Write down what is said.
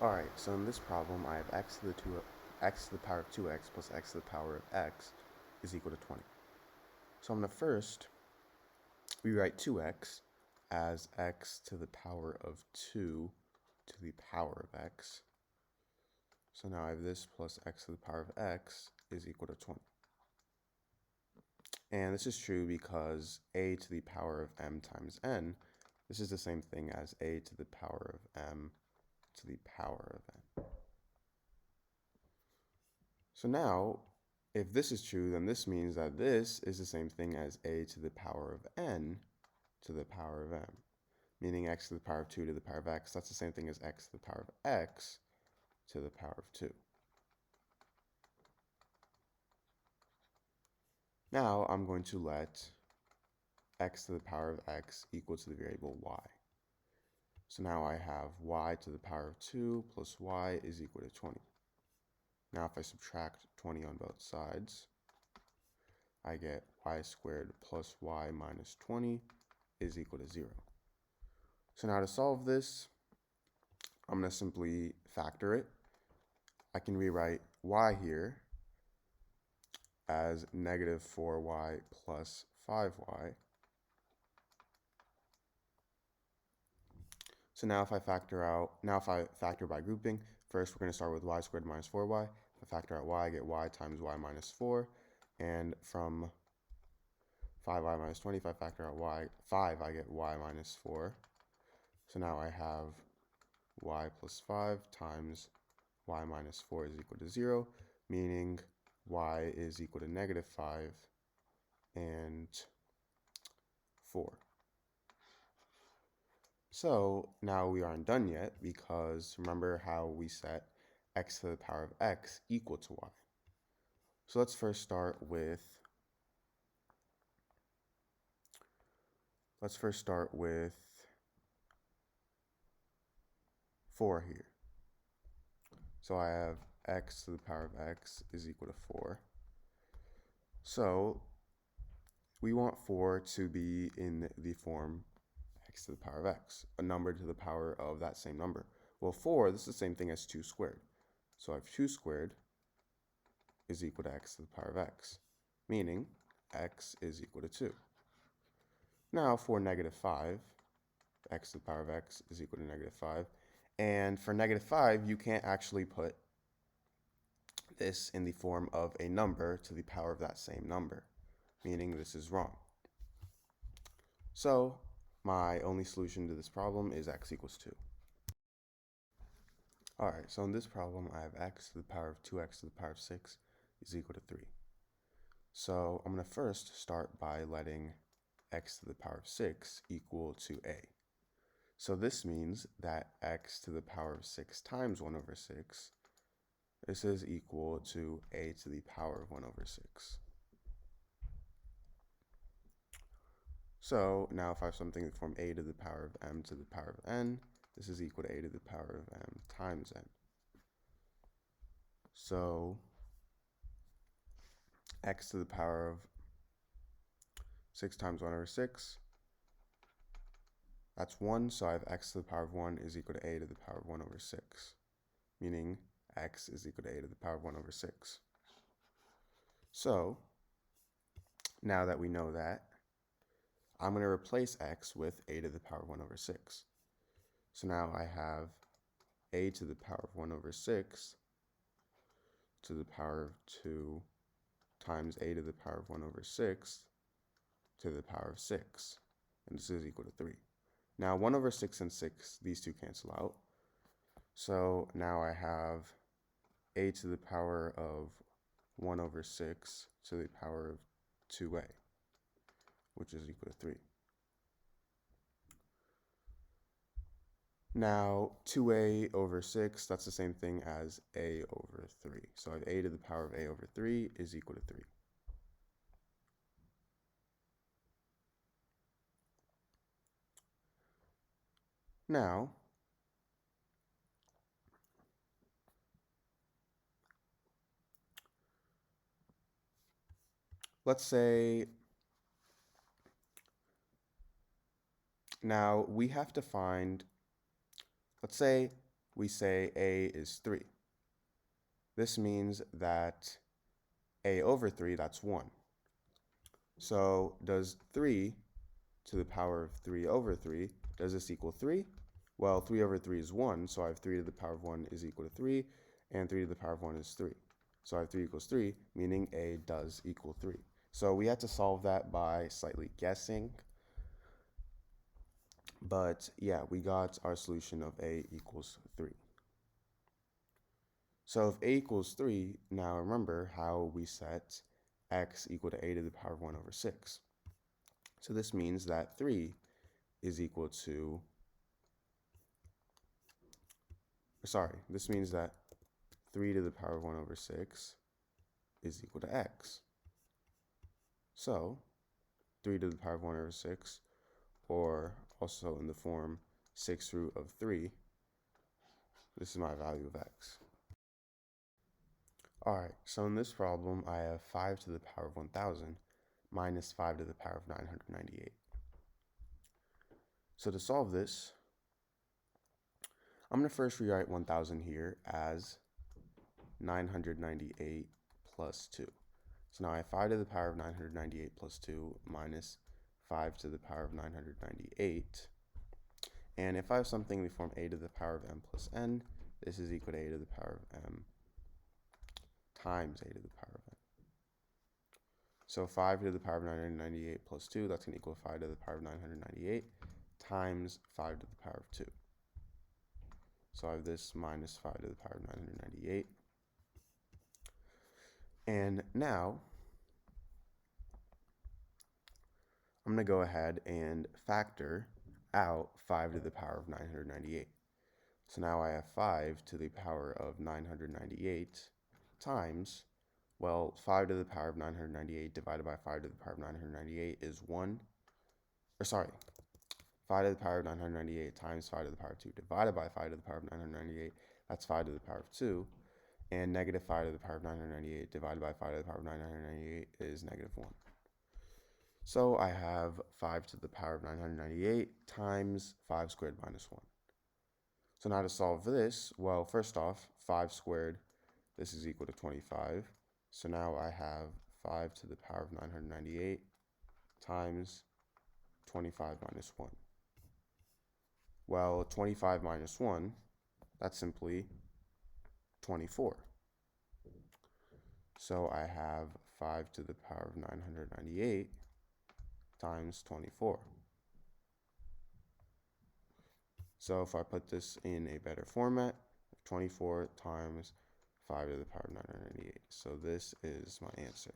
Alright, so in this problem, I have x to the power of 2x plus x to the power of x is equal to 20. So I'm going to first rewrite 2x as x to the power of 2 to the power of x. So now I have this plus x to the power of x is equal to 20. And this is true because a to the power of m times n, this is the same thing as a to the power of m to the power of n. So now, if this is true, then this means that this is the same thing as a to the power of n to the power of m, meaning x to the power of 2 to the power of x. That's the same thing as x to the power of x to the power of 2. Now I'm going to let x to the power of x equal to the variable y. So now I have y to the power of 2 plus y is equal to 20. Now if I subtract 20 on both sides, I get y squared plus y minus 20 is equal to 0. So now to solve this, I'm going to simply factor it. I can rewrite y here as negative 4y plus 5y. So now if I factor by grouping, first we're going to start with y squared minus 4y. If I factor out y, I get y times y minus 4. And from 5y minus 20, if I factor out 5, I get y minus 4. So now I have y plus 5 times y minus 4 is equal to 0, meaning y is equal to negative 5 and 4. So now we aren't done yet because remember how we set x to the power of x equal to y. So let's first start with 4 here. So I have x to the power of x is equal to 4. So we want 4 to be in the form x to the power of x, a number to the power of that same number. Well, 4, this is the same thing as 2 squared. So I have 2 squared is equal to x to the power of x, meaning x is equal to 2. Now for negative 5, x to the power of x is equal to negative 5. And for negative 5, you can't actually put this in the form of a number to the power of that same number, meaning this is wrong. So my only solution to this problem is x equals 2. Alright, so in this problem I have x to the power of 2x to the power of 6 is equal to 3. So I'm going to first start by letting x to the power of 6 equal to a. So this means that x to the power of 6 times 1 over 6, this is equal to a to the power of 1 over 6. So now if I have something from a to the power of m to the power of n, this is equal to a to the power of m times n. So x to the power of 6 times 1 over 6, that's 1, so I have x to the power of 1 is equal to a to the power of 1 over 6, meaning x is equal to a to the power of 1 over 6. So now that we know that, I'm going to replace x with a to the power of 1 over 6. So now I have a to the power of 1 over 6 to the power of 2 times a to the power of 1 over 6 to the power of 6. And this is equal to 3. Now 1 over 6 and 6, these two cancel out. So now I have a to the power of 1 over 6 to the power of 2a, which is equal to 3. Now 2a over 6, that's the same thing as a over 3. So I have a to the power of a over 3 is equal to 3. Now, let's say, now we have to find, let's say we say a is 3. This means that a over 3, that's 1. So does 3 to the power of 3 over 3, does this equal 3? Well, 3 over 3 is 1, so I have 3 to the power of 1 is equal to 3, and 3 to the power of 1 is 3. So I have 3 equals 3, meaning a does equal 3. So we had to solve that by slightly guessing. But yeah, we got our solution of a equals 3. So if a equals 3, now remember how we set x equal to a to the power of 1 over 6. So this means that 3 is equal to, this means that 3 to the power of 1 over 6 is equal to x. So 3 to the power of 1 over 6, or also in the form 6 root of 3, this is my value of x. Alright, so in this problem, I have 5 to the power of 1,000 minus 5 to the power of 998. So to solve this, I'm going to first rewrite 1,000 here as 998 plus 2. So now I have 5 to the power of 998 plus 2 minus 5 to the power of 998. And if I have something in the form a to the power of m plus n, this is equal to a to the power of m times a to the power of n. So 5 to the power of 998 plus 2, that's going to equal 5 to the power of 998 times 5 to the power of 2. So I have this minus 5 to the power of 998. And now, I'm going to go ahead and factor out 5 to the power of 998. So now I have 5 to the power of 998 times, well, 5 to the power of 998 divided by 5 to the power of 998 is 1. 5 to the power of 998 times 5 to the power of 2 divided by 5 to the power of 998, that's 5 to the power of 2. And negative 5 to the power of 998 divided by 5 to the power of 998 is negative 1. So I have 5 to the power of 998 times 5 squared minus 1. So now to solve this, well, first off, 5 squared, this is equal to 25. So now I have 5 to the power of 998 times 25 minus 1. Well, 25 minus 1, that's simply 24. So I have 5 to the power of 998 times 24. So if I put this in a better format, 24 times 5 to the power of 998. So this is my answer.